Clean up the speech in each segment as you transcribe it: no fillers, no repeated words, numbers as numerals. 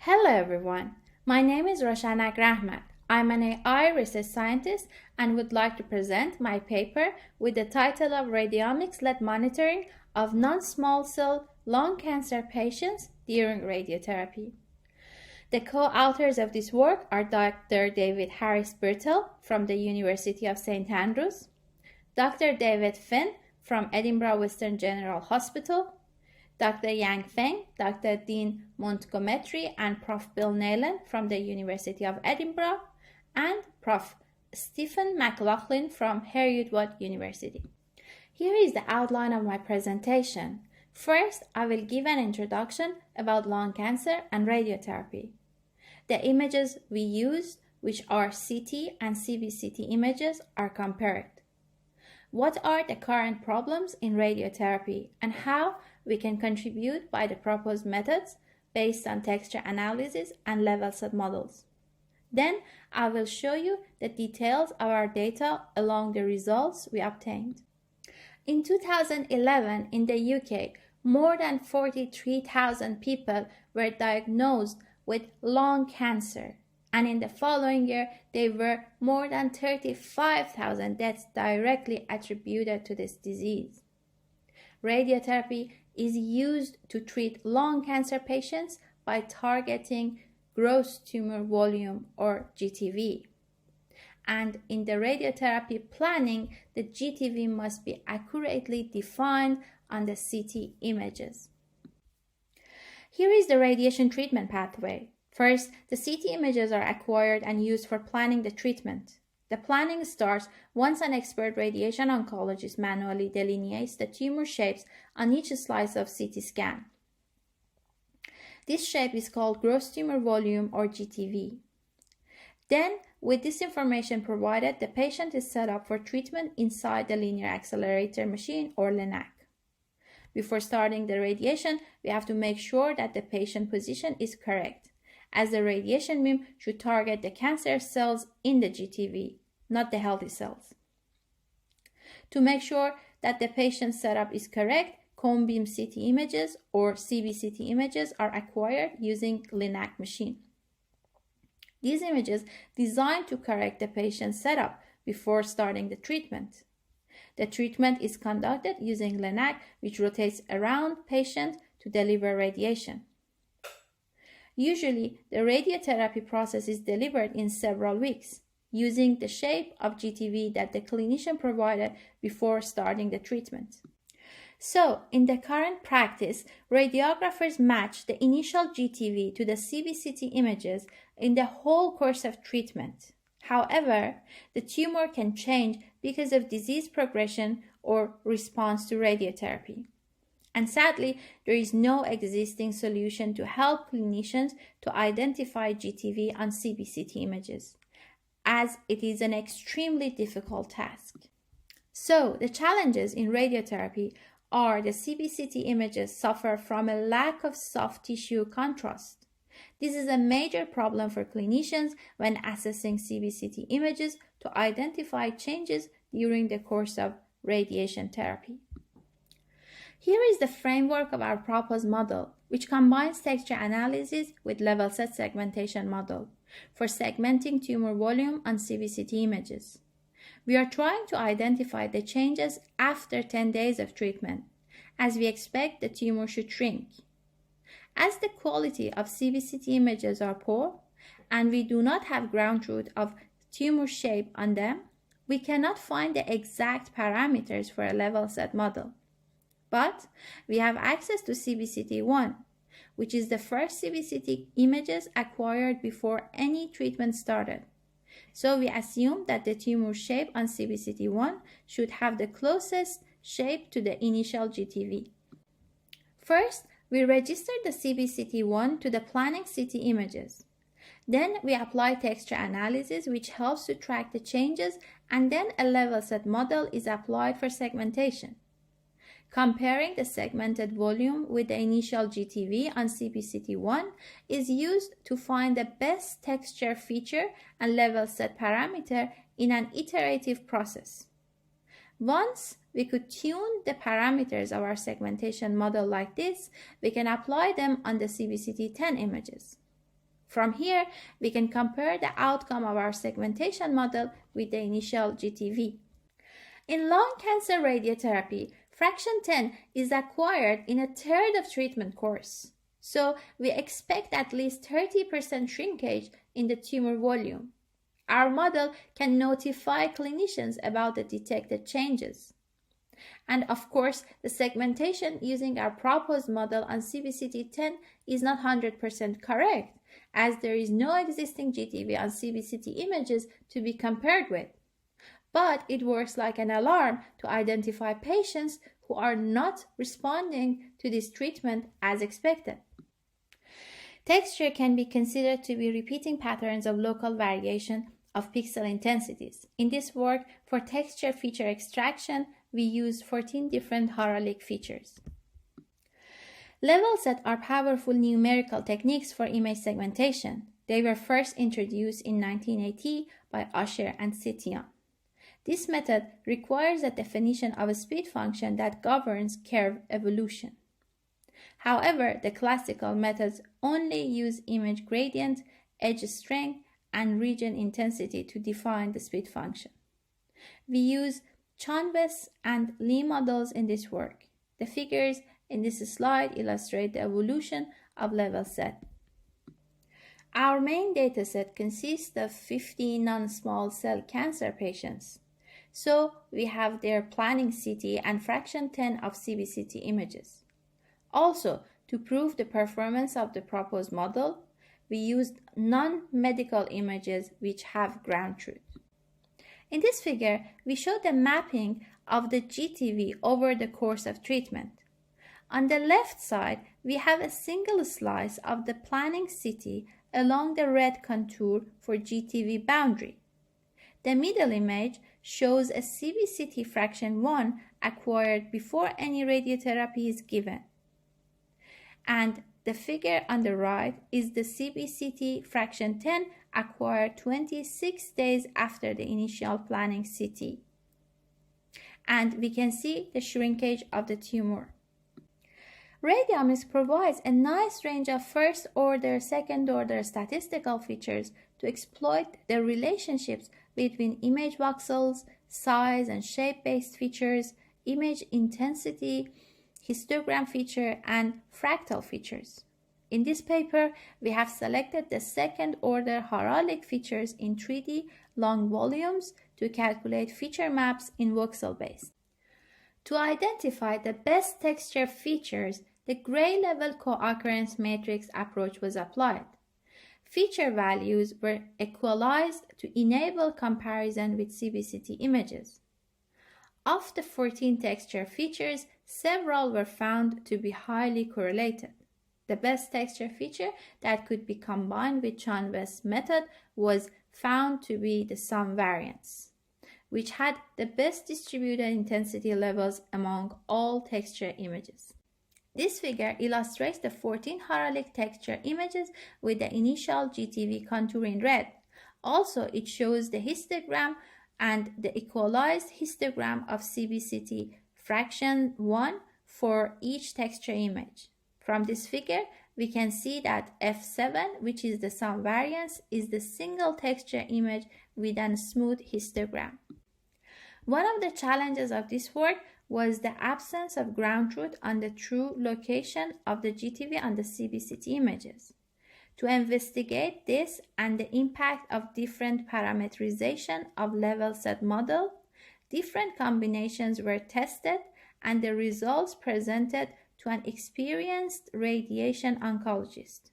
Hello everyone, my name is Rahmat. I'm an AI research scientist and would like to present my paper with the title of Radiomics-Led Monitoring of Non-Small Cell Lung Cancer Patients During Radiotherapy. The co-authors of this work are Dr. David Harris-Birtell from the University of St. Andrews, Dr. David Finn from Edinburgh Western General Hospital, Dr. Yang Feng, Dr. Dean Montgomery, and Prof. Bill Nayland from the University of Edinburgh, and Prof. Stephen McLaughlin from Heriot-Watt University. Here is the outline of my presentation. First, I will give an introduction about lung cancer and radiotherapy. The images we used, which are CT and CBCT images, are compared. What are the current problems in radiotherapy and how we can contribute by the proposed methods based on texture analysis and level set models. Then I will show you the details of our data along the results we obtained. In 2011 in the UK, more than 43,000 people were diagnosed with lung cancer, and in the following year there were more than 35,000 deaths directly attributed to this disease. Radiotherapy is used to treat lung cancer patients by targeting gross tumor volume or GTV. And in the radiotherapy planning, the GTV must be accurately defined on the CT images. Here is the radiation treatment pathway. First, the CT images are acquired and used for planning the treatment. The planning starts once an expert radiation oncologist manually delineates the tumor shapes on each slice of CT scan. This shape is called gross tumor volume or GTV. Then, with this information provided, the patient is set up for treatment inside the linear accelerator machine or LINAC. Before starting the radiation, we have to make sure that the patient position is correct, as the radiation beam should target the cancer cells in the GTV, not the healthy cells. To make sure that the patient setup is correct, cone beam CT images or CBCT images are acquired using LINAC machine. These images designed to correct the patient setup before starting the treatment. The treatment is conducted using LINAC, which rotates around patient to deliver radiation. Usually, the radiotherapy process is delivered in several weeks, using the shape of GTV that the clinician provided before starting the treatment. So, in the current practice, radiographers match the initial GTV to the CBCT images in the whole course of treatment. However, the tumor can change because of disease progression or response to radiotherapy. And sadly, there is no existing solution to help clinicians to identify GTV on CBCT images, as it is an extremely difficult task. So, the challenges in radiotherapy are the CBCT images suffer from a lack of soft tissue contrast. This is a major problem for clinicians when assessing CBCT images to identify changes during the course of radiation therapy. Here is the framework of our proposed model, which combines texture analysis with level set segmentation model for segmenting tumor volume on CBCT images. We are trying to identify the changes after 10 days of treatment, as we expect the tumor should shrink. As the quality of CBCT images are poor, and we do not have ground truth of tumor shape on them, we cannot find the exact parameters for a level set model. But we have access to CBCT1, which is the first CBCT images acquired before any treatment started. So we assume that the tumor shape on CBCT1 should have the closest shape to the initial GTV. First, we register the CBCT1 to the planning CT images. Then we apply texture analysis, which helps to track the changes, and then a level set model is applied for segmentation. Comparing the segmented volume with the initial GTV on CBCT1 is used to find the best texture feature and level set parameter in an iterative process. Once we could tune the parameters of our segmentation model like this, we can apply them on the CBCT10 images. From here, we can compare the outcome of our segmentation model with the initial GTV. In lung cancer radiotherapy, fraction 10 is acquired in a third of treatment course. So we expect at least 30% shrinkage in the tumor volume. Our model can notify clinicians about the detected changes. And of course, the segmentation using our proposed model on CBCT10 is not 100% correct, as there is no existing GTV on CBCT images to be compared with. But it works like an alarm to identify patients who are not responding to this treatment as expected. Texture can be considered to be repeating patterns of local variation of pixel intensities. In this work, for texture feature extraction, we use 14 different heraldic features. Level set are powerful numerical techniques for image segmentation. They were first introduced in 1980 by Usher and Setian. This method requires a definition of a speed function that governs curve evolution. However, the classical methods only use image gradient, edge strength, and region intensity to define the speed function. We use Cham and Lee models in this work. The figures in this slide illustrate the evolution of level set. Our main dataset consists of 50 non-small cell cancer patients. So we have their planning CT and fraction 10 of CBCT images. Also, to prove the performance of the proposed model, we used non-medical images which have ground truth. In this figure, we show the mapping of the GTV over the course of treatment. On the left side, we have a single slice of the planning CT along the red contour for GTV boundary. The middle image shows a CBCT fraction 1 acquired before any radiotherapy is given. And the figure on the right is the CBCT fraction 10 acquired 26 days after the initial planning CT. And we can see the shrinkage of the tumor. Radiomics provides a nice range of first-order, second-order statistical features to exploit the relationships between image voxels, size and shape-based features, image intensity, histogram feature, and fractal features. In this paper, we have selected the second-order heraldic features in 3D long volumes to calculate feature maps in voxel base. To identify the best texture features, the gray level co-occurrence matrix approach was applied. Feature values were equalized to enable comparison with CBCT images. Of the 14 texture features, several were found to be highly correlated. The best texture feature that could be combined with Cham-West's method was found to be the sum variance, which had the best distributed intensity levels among all texture images. This figure illustrates the 14 heraldic texture images with the initial GTV contour in red. Also, it shows the histogram and the equalized histogram of CBCT fraction 1 for each texture image. From this figure, we can see that F7, which is the sum variance, is the single texture image with a smooth histogram. One of the challenges of this work was the absence of ground truth on the true location of the GTV on the CBCT images. To investigate this and the impact of different parameterization of level set model, different combinations were tested and the results presented to an experienced radiation oncologist.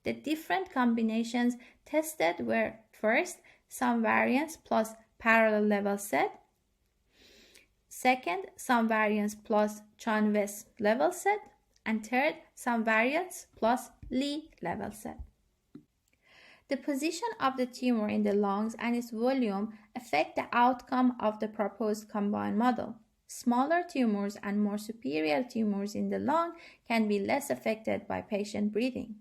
The different combinations tested were first, sum variance plus parallel level set, second, sum variance plus Cham-West level set, and third, sum variance plus Lee level set. The position of the tumor in the lungs and its volume affect the outcome of the proposed combined model. Smaller tumors and more superior tumors in the lung can be less affected by patient breathing.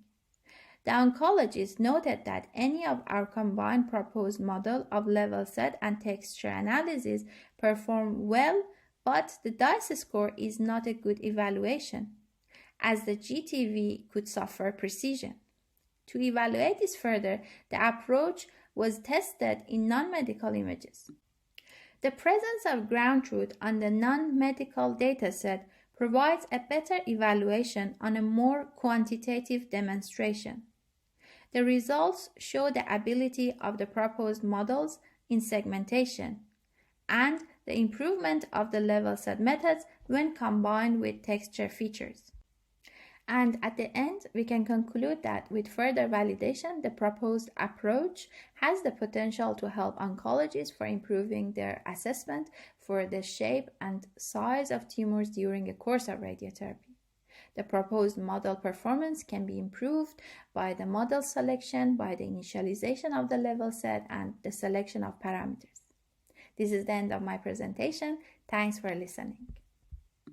The oncologist noted that any of our combined proposed model of level set and texture analysis perform well, but the DICE score is not a good evaluation, as the GTV could suffer precision. To evaluate this further, the approach was tested in non-medical images. The presence of ground truth on the non-medical dataset provides a better evaluation on a more quantitative demonstration. The results show the ability of the proposed models in segmentation and the improvement of the level set methods when combined with texture features. And at the end, we can conclude that with further validation, the proposed approach has the potential to help oncologists for improving their assessment for the shape and size of tumors during a course of radiotherapy. The proposed model performance can be improved by the model selection, by the initialization of the level set, and the selection of parameters. This is the end of my presentation. Thanks for listening.